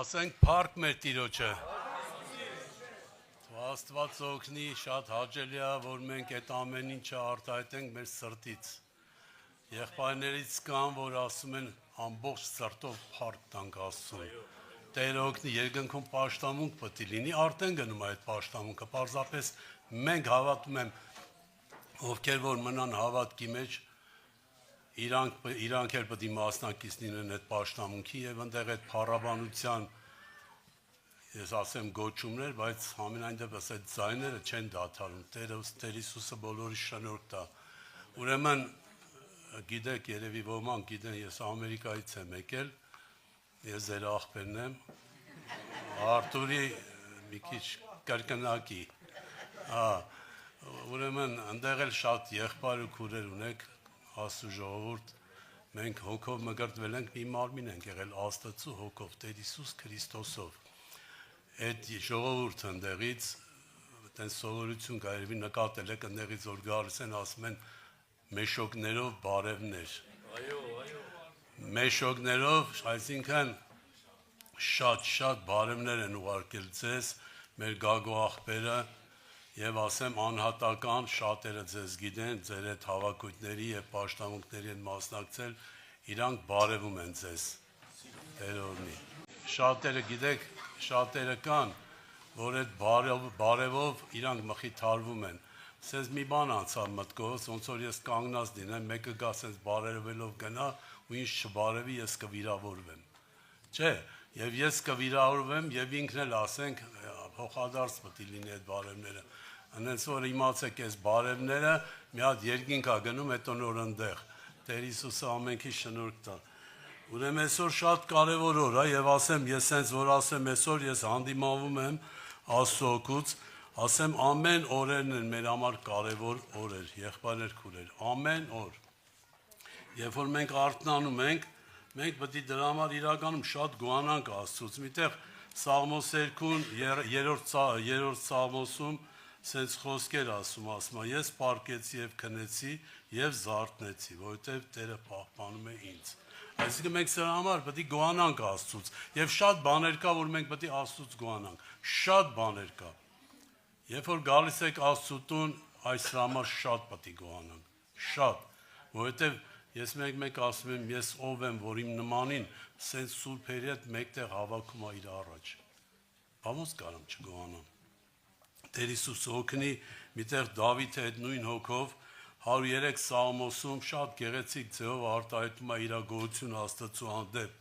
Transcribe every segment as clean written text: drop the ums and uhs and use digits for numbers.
Ասենք փառք մեր Տիրոջը։ Աստված օգնի, շատ հաճելի է, որ մենք այդ ամեն ինչը արտահայտենք մեր սրտից։ Եղբայրներից կան, որ ասում են ամբողջ սրտով փառք տանք Աստծուն։ Տեր օգնի, երկնքում պաշտամունք պետք է լինի, արդեն գնում է այդ պաշտամունքը, պարզապես մենք հավատում եմ, ովքեր որ մնան հավատքի մեջ, իրանք էլ պետք է մասնակից լինեն այդ պաշտամունքի եւ այնտեղ այդ փառաբանության ես ասեմ գոչումներ, բայց ամենայն դեպս այդ ձայները չեն դադարում։ Տեր Հիսուսը բոլորի շնորհք տա։ Ուրեմն գիտեք, երևի ոմանք գիտեն, ես Ամերիկայից եմ եկել, ես ձեր աղբերն եմ, Արտուրի մի քիչ կրկնակի։ Ուրեմն այնտեղ էլ շատ եղբայր ու քուրեր ունեք, Աստծո ժողովուրդ, մենք հոգով մկրտվել ենք, մի մարմին ենք եղել Աստծո հոգով, Տեր Հիսուս Քրիստոսով։ Այդ ժողովուրդը ընդեղից այդպես սովորություն կա, երևի նկատել եք, ընդեղից որ գալիս են, ասում են մեշոկներով բարևներ։ Մեշոկներով, այսինքն շատ բարևներ են ուղարկել ձեզ, մեր գագո աղբերը, եւ ասեմ անհատական շատերը ձեզ գիտեն, ձեր այդ հավաքույթների եւ պաշտամունքների են մասնակցել, իրանք բարևում են ձեզ։ Տեր օրհնի։ Շատերը գիտեք, շատերը կան, որ այդ բարևով իրանք մխիթարվում են։ Սենց մի բան անցավ մտքովս, ոնց որ ես կանգնած լինեմ, մեկը գա սենց բարևելով գնա ու ինձ չբարևի, ես կվիրավորվեմ։ Չէ, եւ ես կվիրավորվեմ եւ ինքն էլ ասենք փոխադարձ պետք է լինի այդ բարևները։ Այնպես որ իմացեք, այս բարևները մի հատ երկինք է գնում, հետո նոր ընդեղ։ Տեր Հիսուսը ամենքի շնորհք տա։ Ուրեմն այսօր շատ կարևոր օր է եւ ասեմ, ես sense որ ասեմ այսօր ես հանդիմանում եմ Աստծո օգուց, ասեմ ամեն օրերն են մեր համար կարևոր օրեր, եղբայրներ քուրեր, ամեն օր։ Երբ որ մենք արթնանում ենք, մենք պետք է դրա համար իրականում շատ գոհանանք Աստծուց։ Միտեղ Սաղմոս 2 երրորդ Սաղմոսում sense խոսքեր ասում, ես պարկեցի եւ քնեցի եւ զարթնեցի, որովհետեւ Տերը պահպանում է ինձ։ Այսինքն մենք սրա համար պետք է գոհանանք Աստծուց եւ շատ բաներ կա, որ մենք պետք է Աստծուց գոհանանք։ Շատ բաներ կա։ Երբ որ գալիս եք Աստծո տուն, այս համար շատ պետք է գոհանանք։ Շատ, որովհետեւ ես մեկ ասում եմ, ես ով եմ, որ իմ նմանին sense սուրբերի հետ մեկտեղ հավաքում է իր առաջ։ Բամոս կարամ չգոհանամ։ Տեր Հիսուս օգնի, միտեղ Դավիթը այդ նույն հոգով 103 Սաղմոսում շատ գեղեցիկ ձևով արտահայտում է իր գոհությունը Աստծո հանդեպ։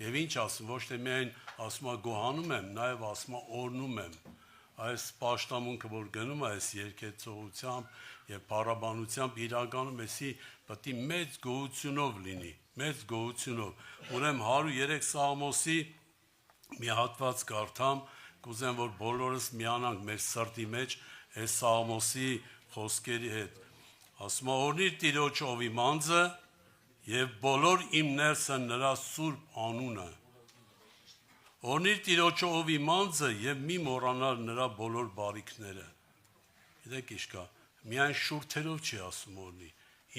Եվ ինչ ասում, ոչ թե միայն ասում է գոհանում եմ, նաև ասում է օրհնում եմ։ Այս պաշտամունքը, որ գնում է այս երկեցողությամբ եւ փառաբանությամբ, իրականում էսի պետք է մեծ գոհությունով լինի, մեծ գոհությունով։ Ուրեմն 103 Սաղմոսի մի հատված կարդամ, կուզեմ, որ բոլորս միանանք մեր սրտի մեջ այս Սաղմոսի խոսքերի հետ։ Ասում է օրհնիր Տիրոջ ով իմ անձը եւ բոլոր իմ ներսը նրա սուրբ անունը։ Օրհնիր Տիրոջ ով իմ անձը եւ մի մոռանալ նրա բոլոր բարիքները։ Գիտեք ինչ կա, միայն շուրթերով չի ասում օրհնի,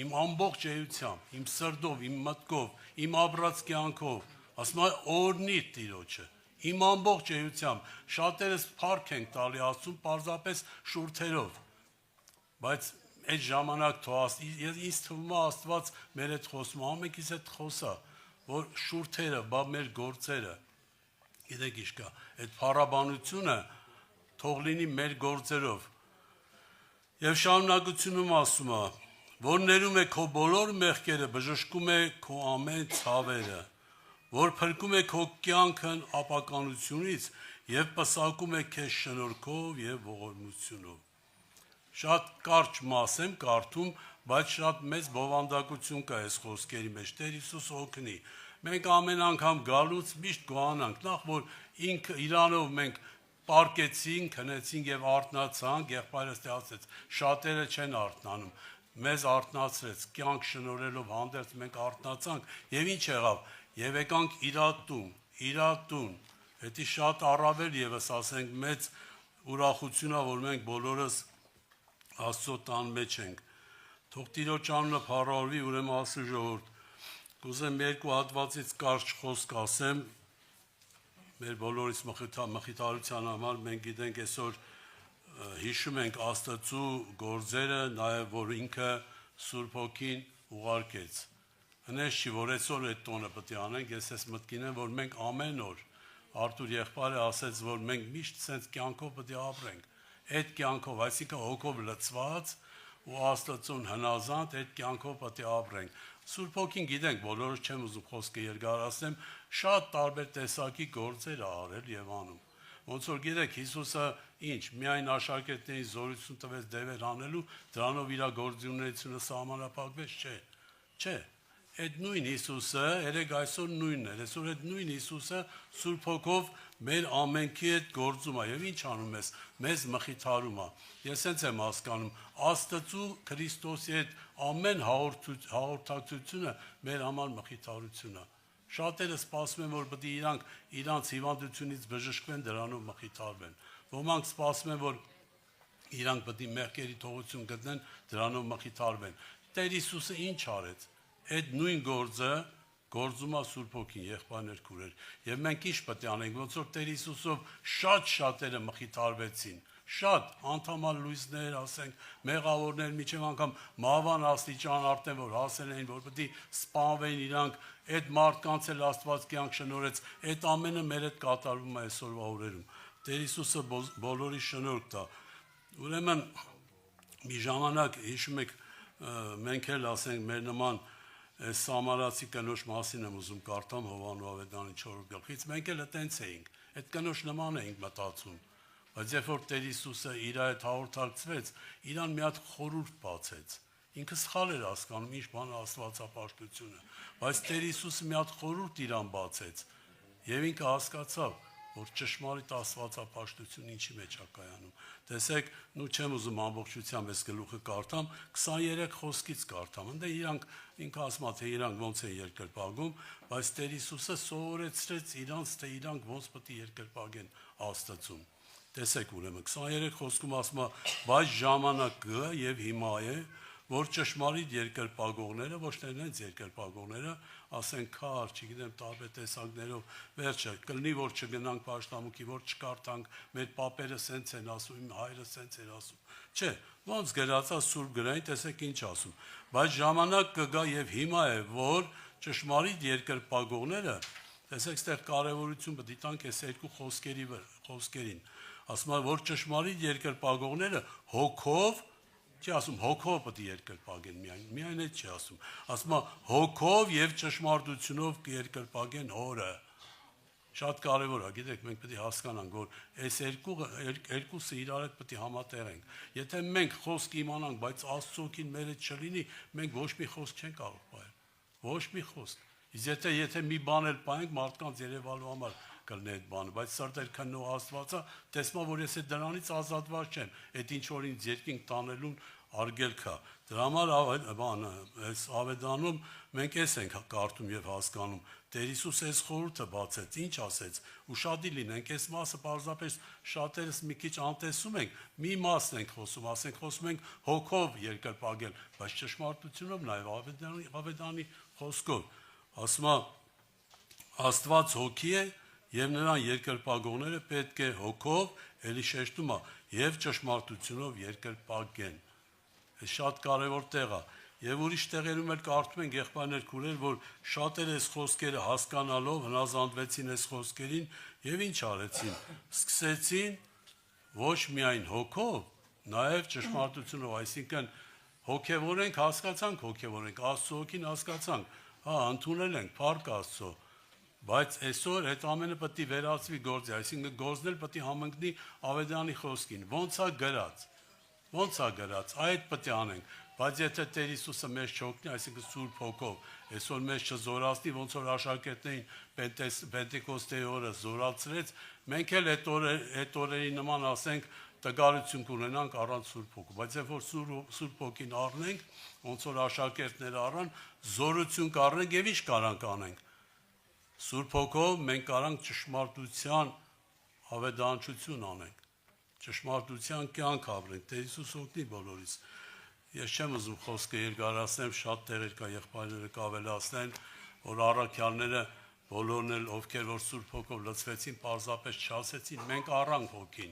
իմ ամբողջ էությամբ, իմ սրտով, իմ մտքով, իմ ապրած կյանքով, ասում է օրհնիր Տիրոջը, իմ ամբողջ էությամբ, շատերս փառք ենք տալի Աստծուն պարզապես շուրթերով, բայց այդ ժամանակ ինձ թվում է Աստված մեր հետ խոսում, ամենքից հետ խոսա, որ շուրթերը, բա մեր գործերը, գիտեք ինչ կա, այդ փառաբանությունը թող լինի մեր գործերով։ Եվ շարունակությունում ասում է, որ ներում է քո բոլոր մեղքերը, բժշկում է քո ամեն ցավերը, որ փրկում է քո կյանքն ապականությունից եւ պսակում է քեզ շնորհքով եւ ողորմությունով։ Շատ կարճ մաս եմ կարդում, բայց շատ մեծ բովանդակություն կա այս խոսքերի մեջ։ Տեր Հիսուս օգնի։ Մենք ամեն անգամ գալուց միշտ գոհանանք, նախ որ ինքը իրանով մենք պարկեցինք, քնեցինք եւ արթնացանք, եղբայրս ասեց, շատերը չեն արթնանում։ Մեզ արթնացրեց, կյանք շնորհելով հանդերձ մենք արթնացանք եւ ինչ եղավ։ Եվ եկանք իր տուն։ Դա շատ առավել եւս ասենք մեծ ուրախություն է, որ մենք բոլորս Աստծո տան մեջ ենք։ Թող Տիրոջ անունը փառավորվի, ուրեմն Աստծո ժողովուրդ։ Կուզեմ երկու հատվածից կարճ խոսք ասեմ, մեր բոլորիս մխիթարության համար մենք գիտենք այսօր հիշում ենք Աստծու գործերը, նաև որ ինքը Սուրբ Հոգին ուղարկեց։ Հնես չի, որ այսօր այդ տոնը պետք է անենք, ես այս մտքին եմ, որ մենք ամեն օր Արթուր եղբայրը ասեց, որ մենք միշտ sense կյանքով պետք է ապրենք։ Այդ կյանքով, այսինքն հոգով լցված ու Աստծուն հնազանդ այդ կյանքով պետք է ապրենք։ Սուրբ Հոգին գիտենք, բոլորը չեմ ուզում խոսքը երկարացնեմ, շատ տարբեր տեսակի գործեր ա արել եւ անում։ Ոնց որ գիտեք, Հիսուսը ինչ, միայն աշակերտներին զորություն տվեց դևեր անելու, դրանով իր գործունեությունը սահմանափակվեց, չէ։ Այդ նույն Հիսուսը, երեք այսօր նույնն է, այսօր այդ նույն Հիսուսը Սուրբ Հոգով մեր ամենքի հետ գործում է եւ ինչ անում ես, մեզ մխիթարում է։ Ես հենց եմ հասկանում, Աստծու Քրիստոսի հետ ամեն հաղորդակցությունը մեր համար մխիթարություն է։ Շատերը սպասում են, որ պետք է իրանց հիվանդությունից բժշկվեն, դրանով մխիթարվեն։ Ոմանք սպասում են, որ իրանք պետք է մեղքերի թողություն գտնեն, դրանով մխիթարվեն։ Տեր Հիսուսը ինչ արեց։ Այդ նույն գործը գործում է Սուրբ Հոգին, եղբայրներ քուրեր։ Եվ մենք ինչ պետք է անենք, ոնց որ Տեր Հիսուսով շատերը մխիթարվեցին։ Շատ անդամալ լույսներ, ասենք, մեղավորներ, միջև անգամ մահվան աստիճան արդեն որ հասել էին, որ պետք է սպանվեն իրանք, այդ մարդկանց էլ Աստված կյանք շնորհեց, այդ ամենը մեր հետ կատարվում է այսօրվա օրերում։ Տեր Հիսուսը բոլորի շնորհք տա։ Ուրեմն մի ժամանակ հիշում եք, մենք էլ ասենք մեր նման այս Սամարացի կնոջ մասին եմ ուզում կարդամ Հովանու Ավետարանի 4-րդ գլխից, մենք էլ այտենց էինք, այդ կնոջ նման էինք մտածում, բայց երբ որ Տեր Հիսուսը իր հետ հաղորդակցվեց, իրան մի հատ խորհուրդ բացեց, ինքը սխալ էր հասկանում ինչ բան է աստվածապաշտությունը, բայց Տեր Հիսուսը մի հատ խորհուրդ իրան բացեց, եւ ինքը հասկացավ, որ ճշմարիտ աստվածապաշտությունը ինչի մեջ է կայանում։ Տեսեք, նու չեմ ուզում ամբողջությամբ այս գլուխը կարդամ, 23 խոսքից կարդամ։ Ընդ ինքը ասում է, թե իրանք ոնց են երկրպագում, բայց Տեր Հիսուսը սովորեցրեց իրանց, թե իրանք ոնց պետք է երկրպագեն Աստծուն։ Տեսեք ուրեմն 23 խոսքում ասում է, բայց ժամանակ գա եւ հիմա է, որ ճշմարիտ երկրպագողները, ոչ թե նրանց երկրպագողները, ասեն քար, չգիտեմ, տարբեր տեսակներով, վերջը, կլինի, որ չգնանք պաշտամունքի, որ չկարդանք, մեր պապերը սենց են ասում, իմ հայրը սենց էր ասում։ Չէ, ոնց գրած է Սուրբ գրային, տեսեք ինչ ասում։ Բայց ժամանակ կգա եւ հիմա է, որ ճշմարիտ երկրպագողները, տեսեք, այստեղ կարևորություն պետք է տանք այս երկու խոսքերին։ Ասում է, որ ճշմարիտ երկրպագողները հոգով չի ասում հոգով պետք է երկրպագեն միայն այդ չի ասում, ասում է հոգով եւ ճշմարտությունով կերկրպագեն օրը։ Շատ կարևոր է, գիտեք, մենք պետք է հասկանանք, որ այս երկուսը իրար հետ պետք է համատեղենք։ Եթե մենք խոսք իմանանք, բայց Աստծո օգին մեր հետ չլինի, մենք ոչ մի խոսք չենք կարող պահել։ Ոչ մի խոսք։ Իսկ եթե մի բան էլ պահենք, մարդկանց երևալու համար կլինի այդ բանը, բայց սրտեր քննող Աստվածը տեսնա, որ ես դրանից ազատված չեմ, այդ ինչ որ ինձ երկինք տանելուն արգելք է։ Դրա համար այս Ավետարանում մենք էս ենք կարդում եւ հասկանում։ Տեր Հիսուս այս խորհուրդը բացեց, ինչ ասեց, ու շատի լինենք, այս մասը պարզապես շատերս մի քիչ անտեսում ենք, մի մասն ենք խոսում, ասենք խոսում ենք հոգով երկրպագել, բայց ճշմարտությունով նաեւ Ավետարանի խոսքով ասում է Աստված հոգի է եւ նրան երկրպագողները պետք է հոգով, ելի շեշտում է, եւ ճշմարտությունով երկրպագեն։ Այս շատ կարևոր տեղ է։ Եվ ուրիշ տեղերում էլ կարդում ենք եղբայրներ քուրեր, որ շատեր այս խոսքերը հասկանալով հնազանդվեցին այս խոսքերին եւ ինչ արեցին։ Սկսեցին ոչ միայն հոգով, նաեւ ճշմարտությունով, այսինքն հոգեվորենք հասկացանք, Աստծո հոգին հասկացանք, ընդունել ենք, փառք Աստծո։ Բայց այսօր այդ ամենը պետք է վերածվի գործի, այսինքն գործն էլ պետք է համընկնի Ավետարանի խոսքին։ Ոնց է գրած, այդ պետք է անենք։ Բայց եթե Տեր Հիսուսը մեզ չօգնի, այսինքն Սուրբ Հոգով, այսօր մեզ չզորացնի, ոնց որ աշակերտներին Պենտեկոստեի օրը զորացրեց, մենք էլ այդ օրերի նման ասենք տգարություն կունենանք առանց Սուրբ Հոգու։ Բայց երբ որ Սուրբ Հոգին առնենք, ոնց որ աշակերտները առան, զորություն կառնենք եւ ինչ կարանք անենք։ Սուրբ Հոգով մենք կարանք ճշմարտության ավետարանչություն անենք, ճշմարտության կյանք ապրենք, Տեր Հիսուս օգնի բոլորիս։ Ես չեմ ուզում խոսքը երկարացնեմ, շատ տեղեր կա եղբայրները կավելացնեն, որ առաքյալները բոլորն էլ ովքեր որ Սուրբ Հոգով լցվեցին, պարզապես չասեցին, մենք առանք հոգին,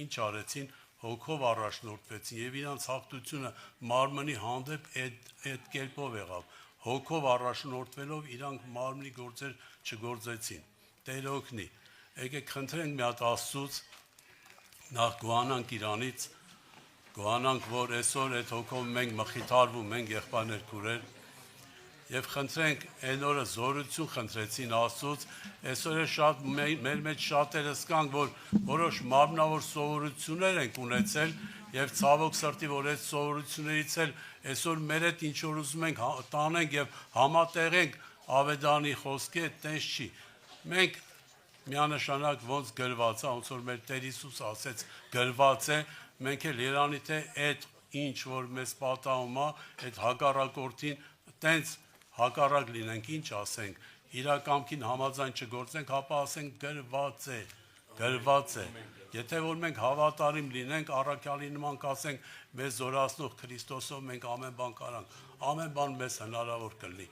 ինչ արեցին, հոգով առաջնորդվեցին եւ իրանց հաղթությունը մարմնի հանդեպ այդ կերպով եղավ, հոգով առաջնորդվելով իրանք մարմնի գործեր չգործեցին, Տեր օգնի, եկեք խնդրենք մի հատ Աստծուց, նախ գոհանանք իրանից, գոհանանք, որ այսօր այդ հոգով մենք մխիթարվում ենք եղբայրներ քուրեր, եւ խնդրենք այն օրը զորություն խնդրեցին Աստծուց, այսօր է շատ մեր մեջ շատերս կանք, որ որոշ մարմնավոր սովորություններ ենք ունեցել եւ ցավոք սրտի, որ այդ սովորություններից էլ այսօր մեր հետ ինչ որ ուզում ենք տանենք եւ համատեղենք Ավետարանի խոսքի հետ, տես չի։ Մենք միանշանակ ոնց գրված է, ոնց որ մեր Տեր Հիսուս ասեց, գրված է, մենք էլ երանի թե այդ ինչ որ մեզ պատահում է, այդ հակառակորդին տենց հակառակ լինենք, ինչ ասենք, իրակամքին համաձայն չգործենք, ապա ասենք գրված է։ Եթե որ մենք հավատարիմ լինենք, առաքյալի նման կասենք, մեզ զորացնող Քրիստոսով մենք ամեն բան կարանք, ամեն բան մեզ հնարավոր կլինի։